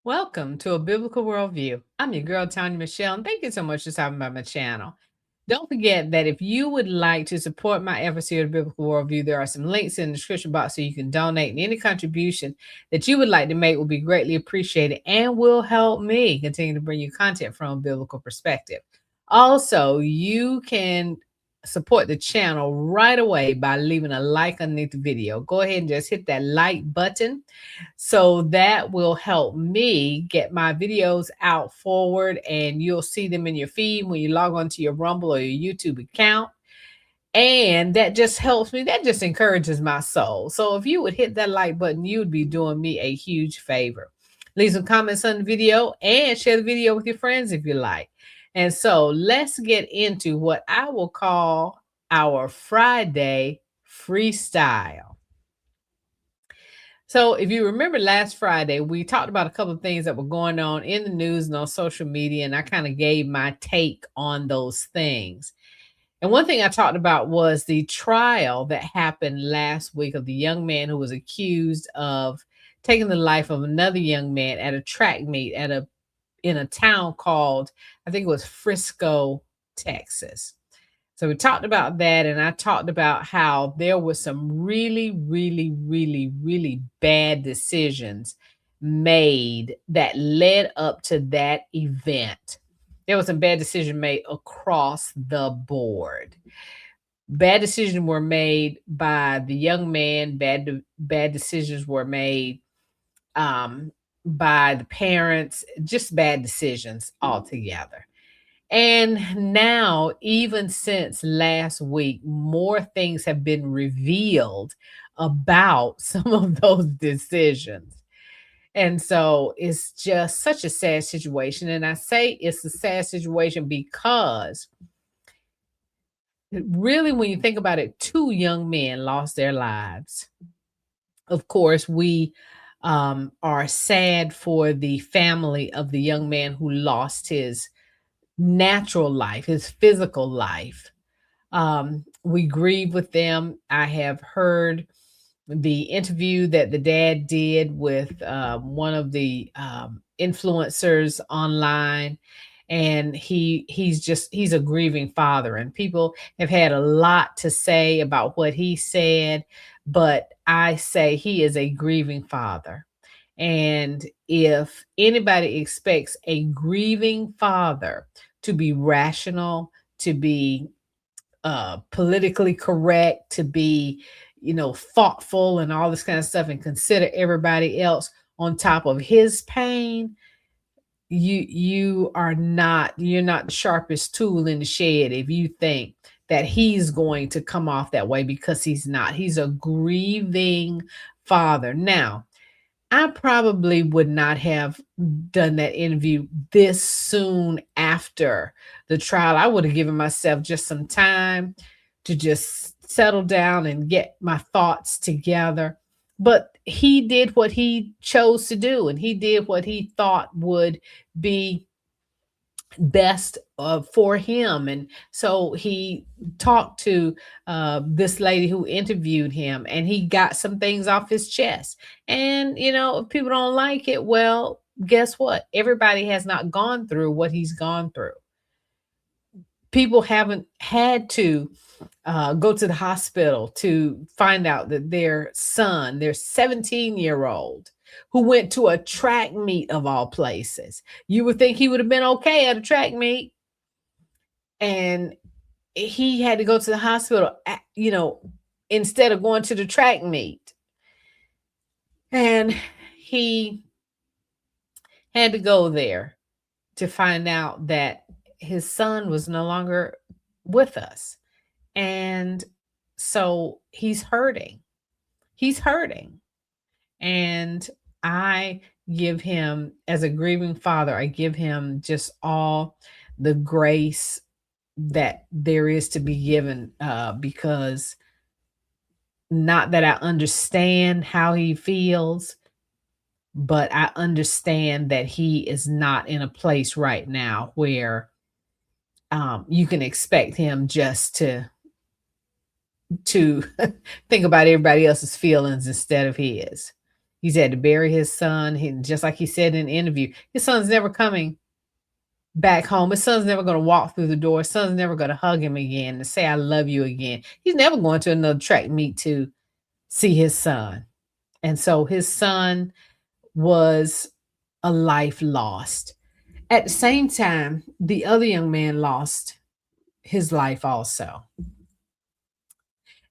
Welcome to A Biblical Worldview. I'm your girl, Tanya Michelle, and thank you so much for stopping by my channel. Don't forget that if you would like to support my efforts here at Biblical Worldview, there are some links in the description box so you can donate, and any contribution that you would like to make will be greatly appreciated and will help me continue to bring you content from a biblical perspective. Also, you can support the channel right away by leaving a like underneath the video. Go ahead and just hit that like button. So that will help me get my videos out forward, and you'll see them in your feed when you log on to your Rumble or your YouTube account. And that just helps me. That just encourages my soul. So if you would hit that like button, you would be doing me a huge favor. Leave some comments on the video and share the video with your friends if you like. And so let's get into what I will call our Friday freestyle. So, if you remember last Friday, we talked about a couple of things that were going on in the news and on social media, and I kind of gave my take on those things. And one thing I talked about was the trial that happened last week of the young man who was accused of taking the life of another young man at a track meet in a town called, I think it was Frisco, Texas. So we talked about that, and I talked about how there were some really, really, really, really bad decisions made that led up to that event. There was some bad decision made across the board. Bad decisions were made by the young man. Bad decisions were made by the parents. Just bad decisions altogether. And now, even since last week, more things have been revealed about some of those decisions. And so it's just such a sad situation. And I say it's a sad situation because really, when you think about it, two young men lost their lives. Of course, we are sad for the family of the young man who lost his natural life, his physical life. We grieve with them. I have heard the interview that the dad did with one of the influencers online, and he's a grieving father, and people have had a lot to say about what he said, but I say he is a grieving father. And if anybody expects a grieving father to be rational, to be politically correct, to be, thoughtful and all this kind of stuff, and consider everybody else on top of his pain, you're not the sharpest tool in the shed if you think that he's going to come off that way, because he's not. He's a grieving father. Now, I probably would not have done that interview this soon after the trial. I would have given myself just some time to just settle down and get my thoughts together. But he did what he chose to do, and he did what he thought would be best for him. And so he talked to this lady who interviewed him, and he got some things off his chest. And if people don't like it, well, guess what? Everybody has not gone through what he's gone through. People haven't had to go to the hospital to find out that their son, their 17-year-old, who went to a track meet of all places. You would think he would have been okay at a track meet. And he had to go to the hospital, instead of going to the track meet. And he had to go there to find out that his son was no longer with us. And so he's hurting. He's hurting. And I give him, as a grieving father, I give him just all the grace that there is to be given, because not that I understand how he feels, but I understand that he is not in a place right now where you can expect him just to think about everybody else's feelings instead of his. He's had to bury his son. Just like he said in an interview, his son's never coming back home. His son's never going to walk through the door. His son's never going to hug him again and say, I love you again. He's never going to another track meet to see his son. And so his son was a life lost. At the same time, the other young man lost his life also,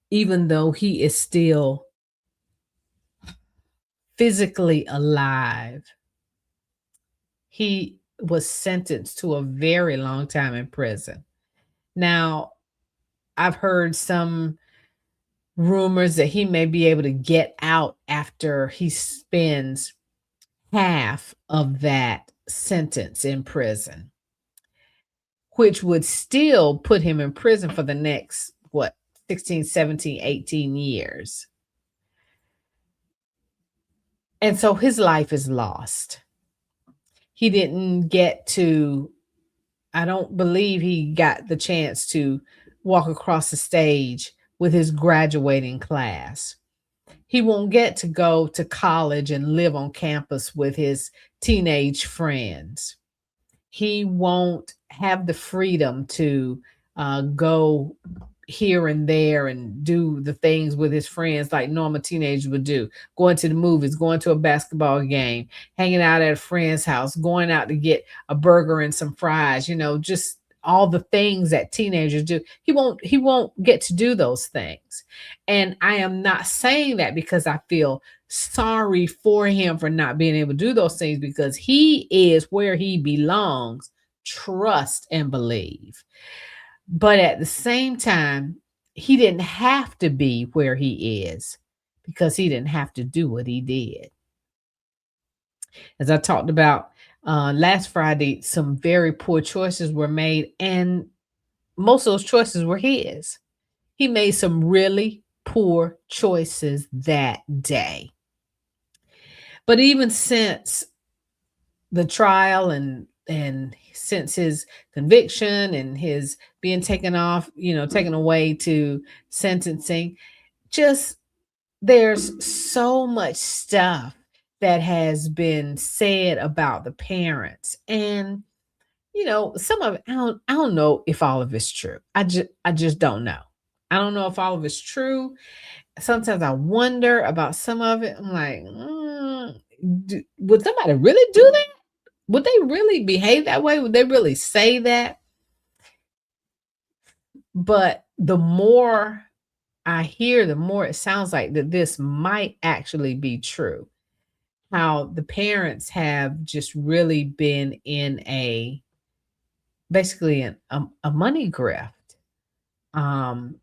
even though he is still physically alive. He was sentenced to a very long time in prison. Now, I've heard some rumors that he may be able to get out after he spends half of that sentence in prison, which would still put him in prison for the next, what, 16, 17, 18 years. And so his life is lost. He didn't get to, I don't believe he got the chance to walk across the stage with his graduating class. He won't get to go to college and live on campus with his teenage friends. He won't have the freedom to go here and there and do the things with his friends like normal teenagers would do, going to the movies, going to a basketball game, hanging out at a friend's house, going out to get a burger and some fries, just all the things that teenagers do. He won't get to do those things. And I am not saying that because I feel sorry for him for not being able to do those things, because he is where he belongs. Trust and believe. But at the same time, he didn't have to be where he is because he didn't have to do what he did. As I talked about last Friday, some very poor choices were made, and most of those choices were his. He made some really poor choices that day. But even since the trial and since his conviction and his being taken off, taken away to sentencing, just there's so much stuff that has been said about the parents. And some of it, I don't know if all of it's true. I just don't know. I don't know if all of it's true. Sometimes I wonder about some of it. I'm like, would somebody really do that? Would they really behave that way? Would they really say that? But the more I hear, the more it sounds like that this might actually be true. How the parents have just really been in basically a money grift. Um,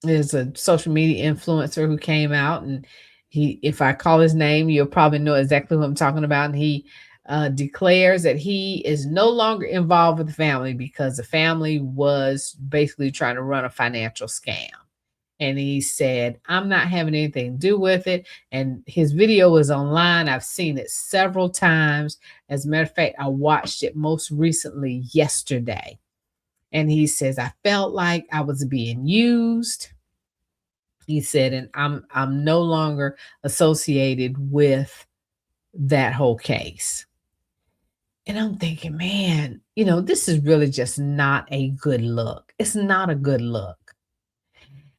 there's a social media influencer who came out, and if I call his name, you'll probably know exactly who I'm talking about. And he declares that he is no longer involved with the family because the family was basically trying to run a financial scam. And he said, I'm not having anything to do with it. And his video is online. I've seen it several times. As a matter of fact, I watched it most recently yesterday. And he says, I felt like I was being used. He said, and I'm no longer associated with that whole case. And I'm thinking, man, this is really just not a good look. It's not a good look.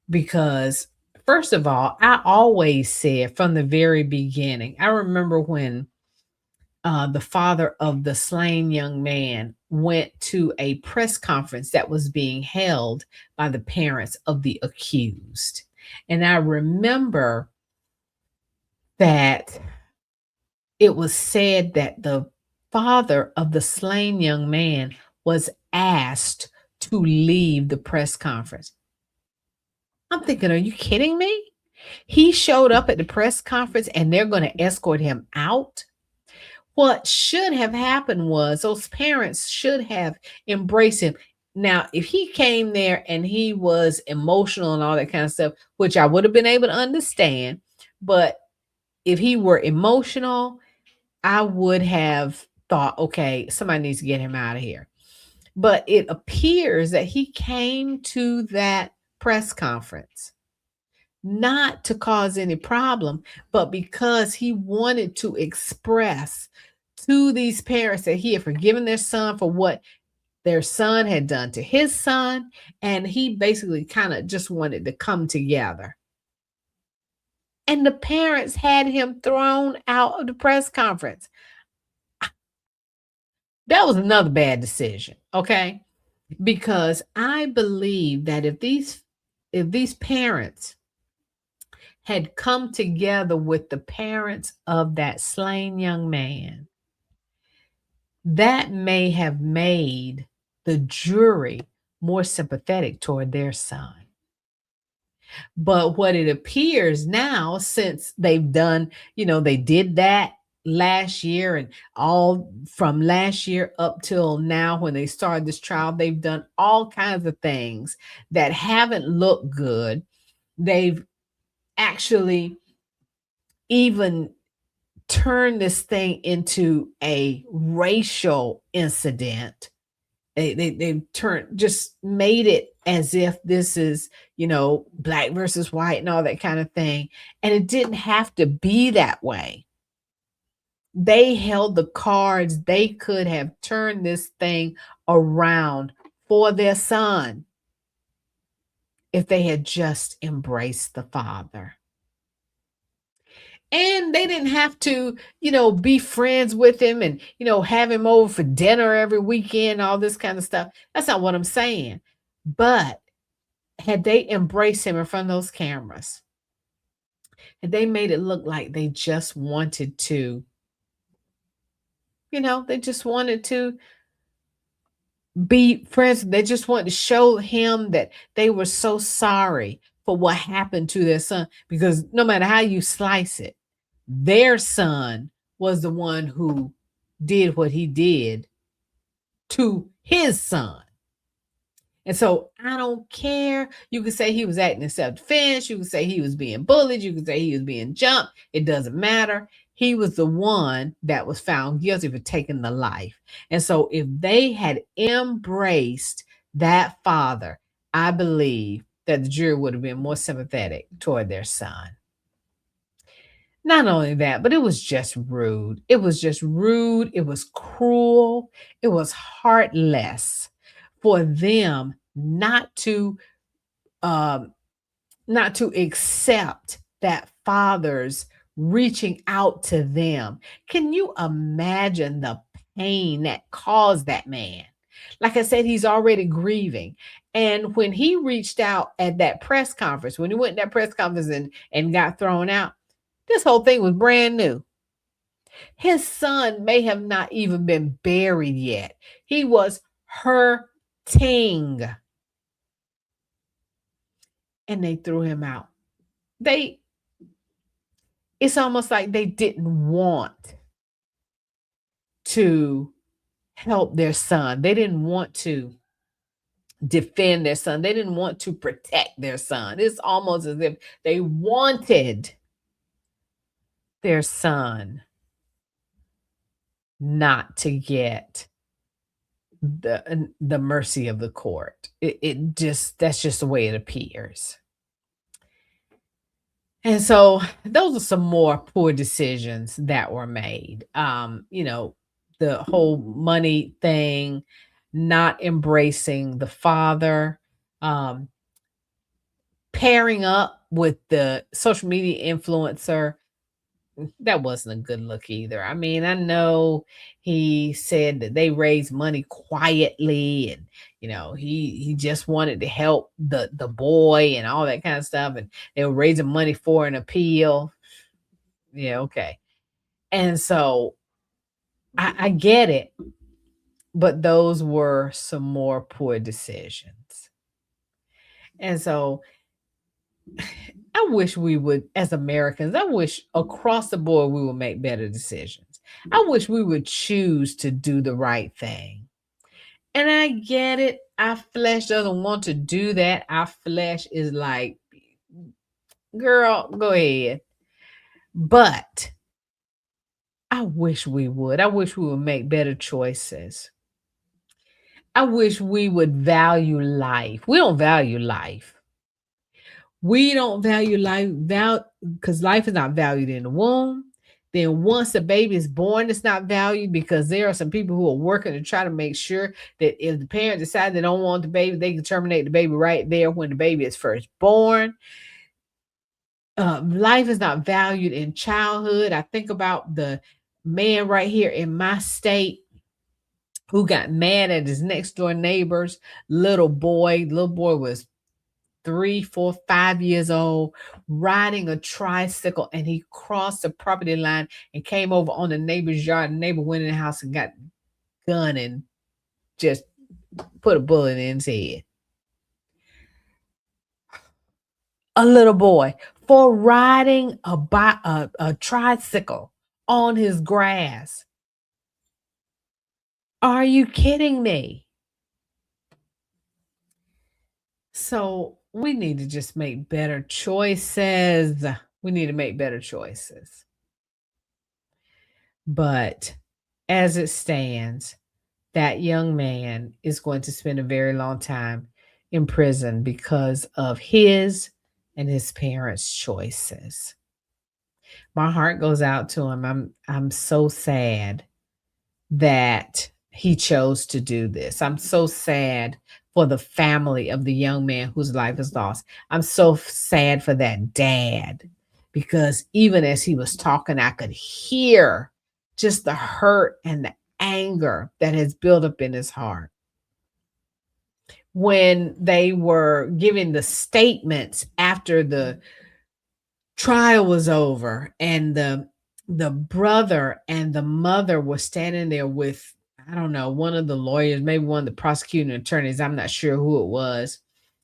Because first of all, I always said from the very beginning, I remember when the father of the slain young man went to a press conference that was being held by the parents of the accused. And I remember that it was said that the father of the slain young man was asked to leave the press conference. I'm thinking, are you kidding me? He showed up at the press conference and they're going to escort him out. What should have happened was those parents should have embraced him. Now, if he came there and he was emotional and all that kind of stuff, which I would have been able to understand, but if he were emotional, I would have thought, okay, somebody needs to get him out of here. But it appears that he came to that press conference not to cause any problem, but because he wanted to express to these parents that he had forgiven their son for what their son had done to his son, and he basically kind of just wanted to come together. And the parents had him thrown out of the press conference. That was another bad decision, okay? Because I believe that if these parents had come together with the parents of that slain young man, that may have made the jury more sympathetic toward their son. But what it appears now, since they've done, they did that last year, and all from last year up till now when they started this trial, they've done all kinds of things that haven't looked good. They've actually even turned this thing into a racial incident. They've turned, just made it as if this is, black versus white and all that kind of thing. And it didn't have to be that way. They held the cards. They could have turned this thing around for their son if they had just embraced the father. And they didn't have to, be friends with him and, have him over for dinner every weekend, all this kind of stuff. That's not what I'm saying. But had they embraced him in front of those cameras, had they made it look like they just wanted to, they just wanted to be friends. They just wanted to show him that they were so sorry for what happened to their son. Because no matter how you slice it, their son was the one who did what he did to his son. And so I don't care. You could say he was acting in self-defense. You could say he was being bullied. You could say he was being jumped. It doesn't matter. He was the one that was found guilty for taking the life. And so if they had embraced that father, I believe that the jury would have been more sympathetic toward their son. Not only that, but it was just rude. It was just rude. It was cruel. It was heartless for them um, not to accept that father's reaching out to them. Can you imagine the pain that caused that man? Like I said, he's already grieving. And when he reached out at that press conference, when he went to that press conference and got thrown out, this whole thing was brand new. His son may have not even been buried yet. He was hurting. And they threw him out. They It's almost like they didn't want to help their son. They didn't want to defend their son. They didn't want to protect their son. It's almost as if they wanted their son not to get the mercy of the court. It just That's just the way it appears. And so those are some more poor decisions that were made. The whole money thing, not embracing the father, um, pairing up with the social media influencer. That wasn't a good look either. I mean, I know he said that they raised money quietly, and he just wanted to help the boy and all that kind of stuff, and they were raising money for an appeal. Yeah, okay. And so I get it, but those were some more poor decisions. And so I wish we would, as Americans, I wish across the board we would make better decisions. I wish we would choose to do the right thing. And I get it. Our flesh doesn't want to do that. Our flesh is like, girl, go ahead. But I wish we would. I wish we would make better choices. I wish we would value life. We don't value life. We don't value life because life is not valued in the womb. Then once the baby is born, it's not valued because there are some people who are working to try to make sure that if the parent decide they don't want the baby, they can terminate the baby right there when the baby is first born. Life is not valued in childhood. I think about the man right here in my state who got mad at his next door neighbor's little boy. Little boy was 3, 4, 5 years old, riding a tricycle, and he crossed the property line and came over on the neighbor's yard. The neighbor went in the house and got a gun and just put a bullet in his head. A little boy for riding a tricycle on his grass. Are you kidding me? So we need to just make better choices. We need to make better choices. But as it stands, that young man is going to spend a very long time in prison because of his and his parents' choices. My heart goes out to him. I'm so sad that he chose to do this. I'm so sad for the family of the young man whose life is lost. I'm so sad for that dad because even as he was talking, I could hear just the hurt and the anger that has built up in his heart. When they were giving the statements after the trial was over and the brother and the mother were standing there with, I don't know, one of the lawyers, maybe one of the prosecuting attorneys, I'm not sure who it was.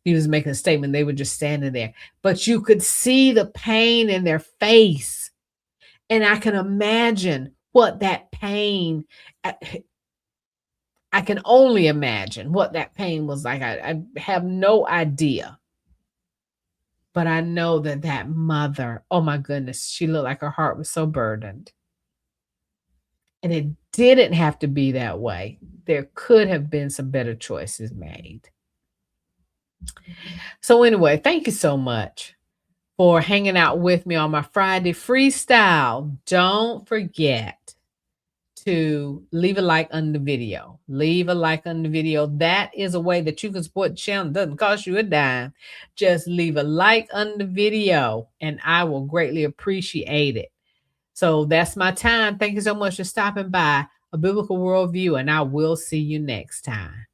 He was making a statement. They were just standing there, but you could see the pain in their face. And I can imagine what that pain, I can only imagine what that pain was like. I have no idea. But I know that that mother, oh my goodness, she looked like her heart was so burdened. And it didn't have to be that way. There could have been some better choices made. So, anyway, thank you so much for hanging out with me on my Friday freestyle. Don't forget to leave a like on the video. Leave a like on the video. That is a way that you can support the channel. It doesn't cost you a dime. Just leave a like on the video and I will greatly appreciate it. So that's my time. Thank you so much for stopping by A Biblical Worldview, and I will see you next time.